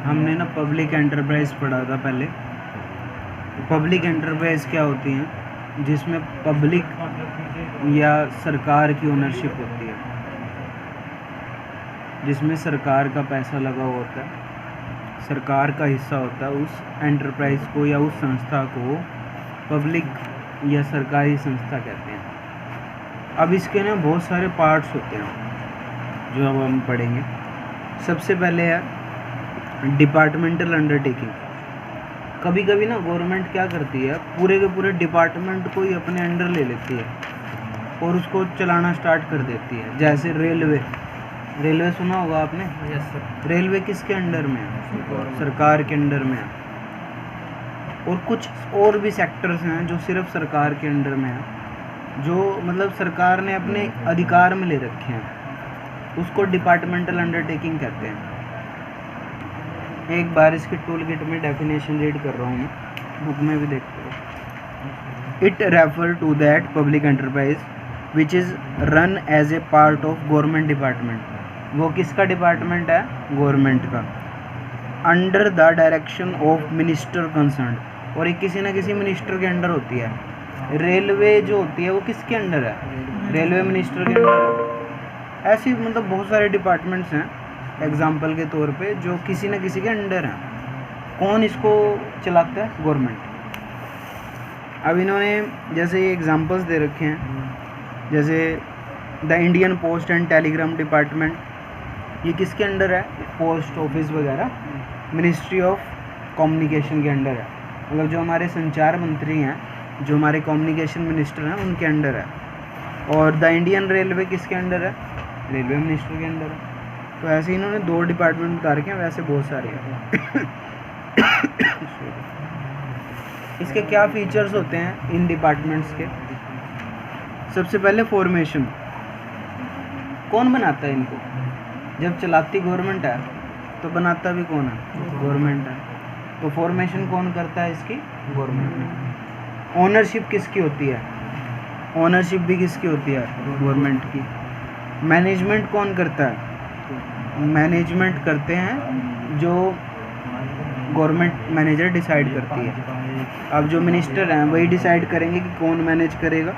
हमने ना public enterprise पढ़ा था पहले। पब्लिक एंटरप्राइज क्या होती हैं, जिसमें पब्लिक या सरकार की ओनरशिप होती है, जिसमें सरकार का पैसा लगा हुआ होता है, सरकार का हिस्सा होता है। उस एंटरप्राइज को या उस संस्था को पब्लिक या सरकारी संस्था कहते हैं। अब इसके ना बहुत सारे पार्ट्स होते हैं जो अब हम पढ़ेंगे। सबसे पहले है डिपार्टमेंटल अंडरटेकिंग। कभी कभी ना गवर्नमेंट क्या करती है, पूरे के पूरे डिपार्टमेंट को ही अपने अंडर ले लेती है और उसको चलाना स्टार्ट कर देती है। जैसे रेलवे सुना होगा आपने। Yes sir. रेलवे किसके अंडर में है? सरकार के अंडर में है। और कुछ और भी सेक्टर्स हैं जो सिर्फ सरकार के अंडर में है, जो मतलब सरकार ने अपने अधिकार में ले रखे हैं, उसको डिपार्टमेंटल अंडरटेकिंग कहते हैं। एक बार इसके टूल किट में डेफिनेशन रीड कर रहा हूँ मैं, बुक में भी देखते हो। It refer to that public enterprise which is run as a part of government department. वो किसका डिपार्टमेंट है? गवर्नमेंट का। Under the direction of minister concern, और ये किसी न किसी मिनिस्टर के अंडर होती है। रेलवे जो होती है वो किसके अंडर है? रेलवे मिनिस्टर के अंडर। ऐसी मतलब बहुत सारे डिपार्टमेंट्स हैं एग्जाम्पल के तौर पे जो किसी न किसी के अंडर हैं। कौन इसको चलाता है? गवर्नमेंट। अब इन्होंने जैसे ये एग्जांपल्स दे रखे हैं, जैसे the Indian post and Telegram department, ये किसके अंडर है? पोस्ट ऑफिस वगैरह मिनिस्ट्री ऑफ कम्युनिकेशन के अंडर है। मतलब जो हमारे संचार मंत्री हैं, जो हमारे कम्युनिकेशन मिनिस्टर हैं, उनके अंडर है। और द इंडियन रेलवे किसके अंडर है? रेलवे मिनिस्टर के अंडर है। तो ऐसे इन्होंने 2 डिपार्टमेंट बता रखे हैं, वैसे बहुत सारे हैं। इसके क्या फीचर्स होते हैं इन डिपार्टमेंट्स के? सबसे पहले फॉर्मेशन। कौन बनाता है इनको? जब चलाती गवर्नमेंट है तो बनाता भी कौन है? गवर्नमेंट है। तो फॉर्मेशन कौन करता है इसकी? गवर्नमेंट। ओनरशिप किसकी होती है? ओनरशिप भी किसकी होती है? गवर्नमेंट की। मैनेजमेंट कौन करता है? मैनेजमेंट करते हैं जो गवर्नमेंट मैनेजर डिसाइड करती है। अब जो मिनिस्टर हैं वही डिसाइड करेंगे कि कौन मैनेज करेगा।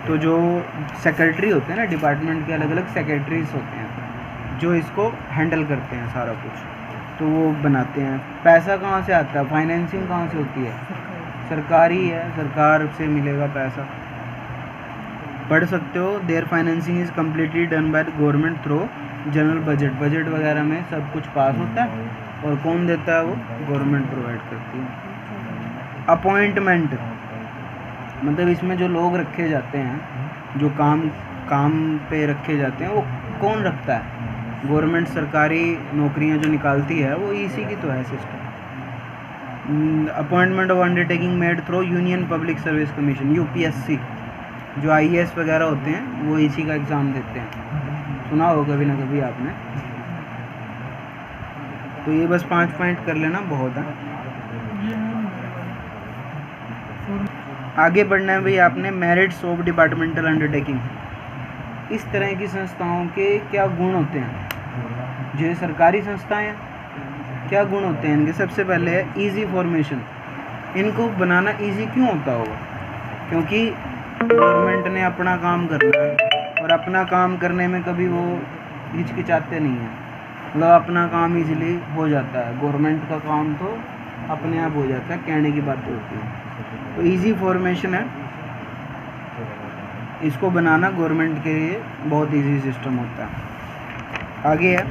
तो जो सेक्रेटरी होते हैं ना, डिपार्टमेंट के अलग अलग सेक्रेटरीज होते हैं जो इसको हैंडल करते हैं सारा कुछ, तो वो बनाते हैं। पैसा कहाँ से आता है? फाइनेंसिंग कहाँ से होती है? सरकारी है, सरकार से मिलेगा पैसा। पढ़ सकते हो, there financing is completely done by government through general budget. Budget वगैरह में सब कुछ पास होता है और कौन देता है? वो गवर्नमेंट प्रोवाइड करती है। अपॉइंटमेंट मतलब इसमें जो लोग रखे जाते हैं, जो काम पे रखे जाते हैं, वो कौन रखता है? गवर्नमेंट सरकारी नौकरियां जो निकालती है वो इसी की तो है system. Appointment of undertaking made through union public service commission, UPSC. जो आईएएस वगैरह होते हैं वो इसी का एग्ज़ाम देते हैं, सुना हो कभी ना कभी आपने। तो ये बस 5 पॉइंट कर लेना, बहुत है। आगे बढ़ना है भाई आपने। Merits of departmental undertaking. इस तरह की संस्थाओं के क्या गुण होते हैं? जो सरकारी संस्थाएं हैं, क्या गुण होते हैं इनके? सबसे पहले है ईजी फॉर्मेशन। इनको बनाना ईजी क्यों होता होगा? क्योंकि गवर्नमेंट ने अपना काम करना है और अपना काम करने में कभी वो हिचकिचाते नहीं हैं। मतलब अपना काम ईजिली हो जाता है। गवर्नमेंट का काम तो अपने आप हो जाता है, कहने की बात होती है। तो इजी फॉर्मेशन है, इसको बनाना गवर्नमेंट के लिए बहुत इजी सिस्टम होता है। आगे है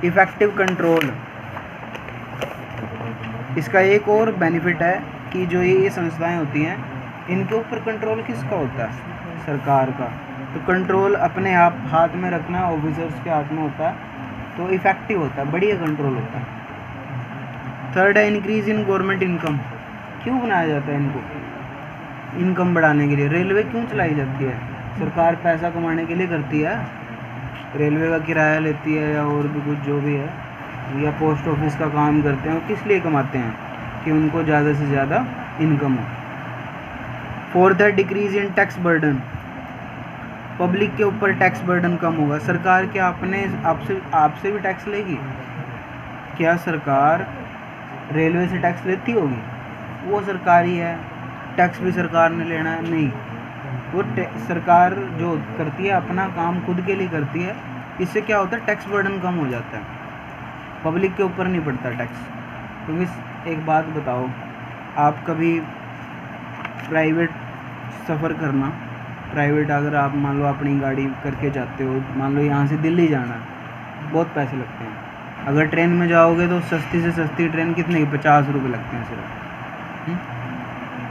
इफ़ेक्टिव कंट्रोल। इसका एक और बेनिफिट है कि जो ये संस्थाएं होती हैं, इनके ऊपर कंट्रोल किसका होता है? सरकार का। तो कंट्रोल अपने आप हाथ में रखना ऑफिसर्स के हाथ में होता है, तो इफ़ेक्टिव होता है, बढ़िया कंट्रोल होता है। थर्ड है इंक्रीज इन गवर्नमेंट इनकम। क्यों बनाया जाता है इनको? इनकम बढ़ाने के लिए। रेलवे क्यों चलाई जाती है? सरकार पैसा कमाने के लिए करती है। रेलवे का किराया लेती है या और भी कुछ जो भी है, या पोस्ट ऑफिस का काम करते हैं, वो किस लिए कमाते हैं? कि उनको ज़्यादा से ज़्यादा इनकम हो। फोर्थ है decrease in tax burden. Public के ऊपर टैक्स बर्डन कम होगा। सरकार क्या अपने आपसे भी टैक्स लेगी? क्या सरकार रेलवे से टैक्स लेती होगी? वो सरकारी है, टैक्स भी सरकार ने लेना है? नहीं, वो सरकार जो करती है अपना काम खुद के लिए करती है। इससे क्या होता है, टैक्स बर्डन कम हो जाता है, पब्लिक के ऊपर नहीं पड़ता टैक्स। क्योंकि एक बात बताओ, आप कभी प्राइवेट सफ़र करना, प्राइवेट अगर आप मान लो अपनी गाड़ी करके जाते हो, मान लो यहाँ से दिल्ली जाना, बहुत पैसे लगते हैं। अगर ट्रेन में जाओगे तो सस्ती से सस्ती ट्रेन कितने की, 50 रुपये लगते हैं सिर्फ।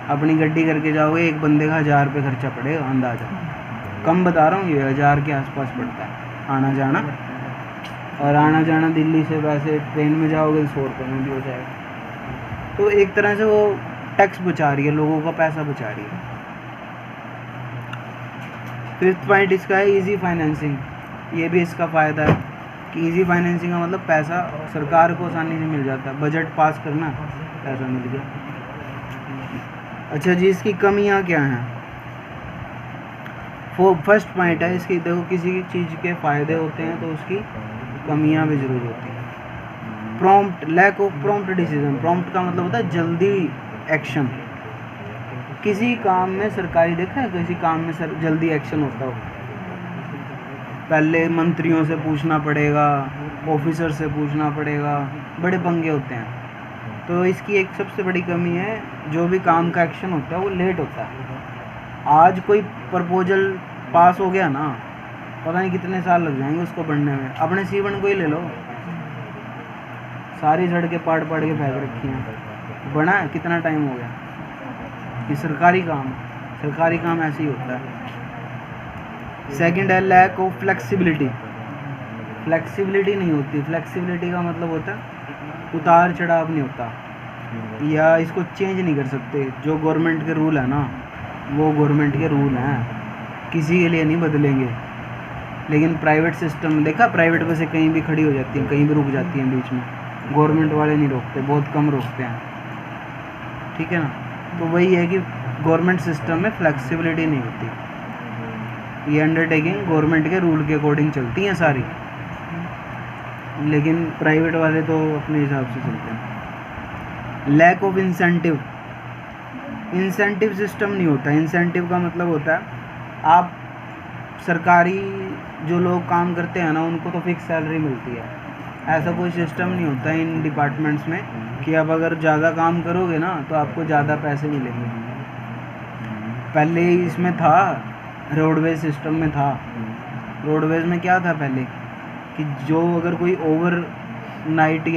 अपनी गड्डी करके जाओगे, एक बंदे का 1000 रुपये खर्चा पड़ेगा अंदाज़ा, कम बता रहा हूँ, ये 1000 के आसपास पड़ता है आना जाना। और आना जाना दिल्ली से वैसे ट्रेन में जाओगे तो 100 रुपये में भी हो जाएगा। तो एक तरह से वो टैक्स बचा रही है, लोगों का पैसा बचा रही है। 5th पॉइंट इसका है इजी फाइनेंसिंग। ये भी इसका फ़ायदा है कि इजी फाइनेंसिंग का मतलब पैसा सरकार को आसानी से मिल जाता है, बजट पास करना, पैसा मिल गया। अच्छा जी, इसकी कमियां क्या हैं? फर्स्ट पॉइंट है इसकी, देखो किसी चीज़ के फ़ायदे होते हैं तो उसकी कमियां भी ज़रूर होती हैं। Prompt, lack of prompt decision. Prompt का मतलब होता है जल्दी एक्शन। किसी काम में सरकारी, देखा है किसी काम में जल्दी एक्शन होता हो, पहले मंत्रियों से पूछना पड़ेगा, ऑफिसर से पूछना पड़ेगा, बड़े पंगे होते हैं। तो इसकी एक सबसे बड़ी कमी है, जो भी काम का एक्शन होता है वो लेट होता है। आज कोई प्रपोजल पास हो गया ना, पता नहीं कितने साल लग जाएंगे उसको बनने में। अपने C1 को ही ले लो, सारी सड़कें पाड़ के फेंक रखी हैं, बना है कितना टाइम हो गया। ये सरकारी काम ऐसे ही होता है। सेकंड है लैक ऑफ फ्लेक्सिबिलिटी। फ्लेक्सिबिलिटी नहीं होती। फ्लेक्सिबिलिटी का मतलब होता है उतार चढ़ाव नहीं होता, या इसको चेंज नहीं कर सकते। जो गवर्नमेंट के रूल है ना, वो गवर्नमेंट के रूल हैं, किसी के लिए नहीं बदलेंगे। लेकिन प्राइवेट सिस्टम देखा, प्राइवेट बसें कहीं भी खड़ी हो जाती हैं, कहीं भी रुक जाती हैं बीच में, गवर्नमेंट वाले नहीं रोकते, बहुत कम रोकते हैं, ठीक है ना। तो वही है कि गवर्नमेंट सिस्टम में फ्लेक्सिबिलिटी नहीं होती। ये अंडरटेकिंग गवर्नमेंट के रूल के अकॉर्डिंग चलती हैं सारी, लेकिन प्राइवेट वाले तो अपने हिसाब से चलते हैं। Lack of incentive. Incentive system नहीं होता। इंसेंटिव का मतलब होता है आप सरकारी जो लोग काम करते हैं ना, उनको तो फिक्स सैलरी मिलती है। ऐसा कोई सिस्टम नहीं होता इन डिपार्टमेंट्स में कि आप अगर ज़्यादा काम करोगे ना तो आपको ज़्यादा पैसे मिलेंगे। पहले इसमें था, रोडवेज सिस्टम में था। रोडवेज में क्या था पहले कि जो अगर कोई ओवर नाइट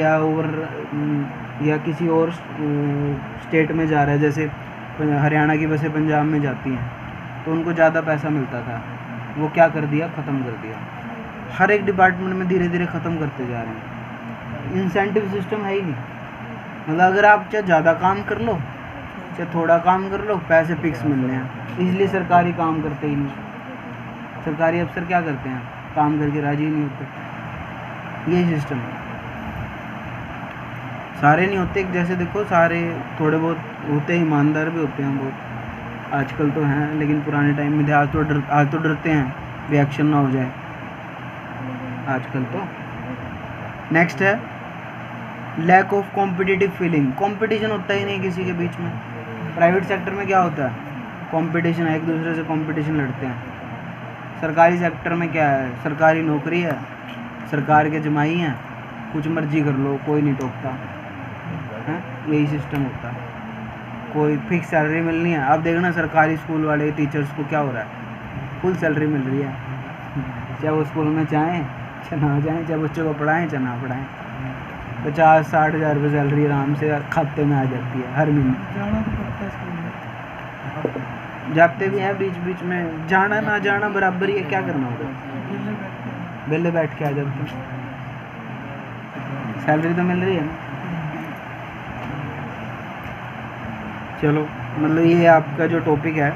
या किसी और स्टेट में जा रहा है, जैसे हरियाणा की बसें पंजाब में जाती हैं, तो उनको ज़्यादा पैसा मिलता था। वो क्या कर दिया, ख़त्म कर दिया। हर एक डिपार्टमेंट में धीरे धीरे ख़त्म करते जा रहे हैं। इंसेंटिव सिस्टम है ही नहीं। मतलब अगर आप चाहे ज़्यादा काम कर लो चाहे थोड़ा काम कर लो, पैसे फिक्स मिल रहे हैं। इसलिए सरकारी काम करते ही नहीं। सरकारी अफसर क्या करते हैं, काम करके राजी नहीं होते। यही सिस्टम है। सारे नहीं होते, जैसे देखो सारे थोड़े बहुत होते हैं, ईमानदार भी होते हैं बहुत, आजकल तो हैं, लेकिन पुराने टाइम में थे। आज तो डरते हैं भी एक्शन ना हो जाए आजकल तो। नेक्स्ट है lack of competitive feeling. Competition होता ही नहीं किसी के बीच में। प्राइवेट सेक्टर में क्या होता है, कंपटीशन है, एक दूसरे से कंपटीशन लड़ते हैं। सरकारी सेक्टर में क्या है, सरकारी नौकरी है, सरकार के जमाई हैं, कुछ मर्जी कर लो, कोई नहीं टोकता है। यही सिस्टम होता है। कोई फिक्स सैलरी मिलनी है। अब देखना सरकारी स्कूल वाले टीचर्स को क्या हो रहा है, फुल सैलरी मिल रही है, चाहे वो स्कूल में चाहें चाहे ना जाएँ, चाहे बच्चों को पढ़ाएं चाहे ना पढ़ाएं। 50-60 हज़ार रुपये सैलरी आराम से खाते में आ जाती है हर महीने। जाते भी हैं बीच बीच में, जाना ना जाना बराबर ही है, क्या करना होगा, बेले बैठ के आ जाते हैं, सैलरी तो मिल रही है ना। चलो, मतलब ये आपका जो टॉपिक है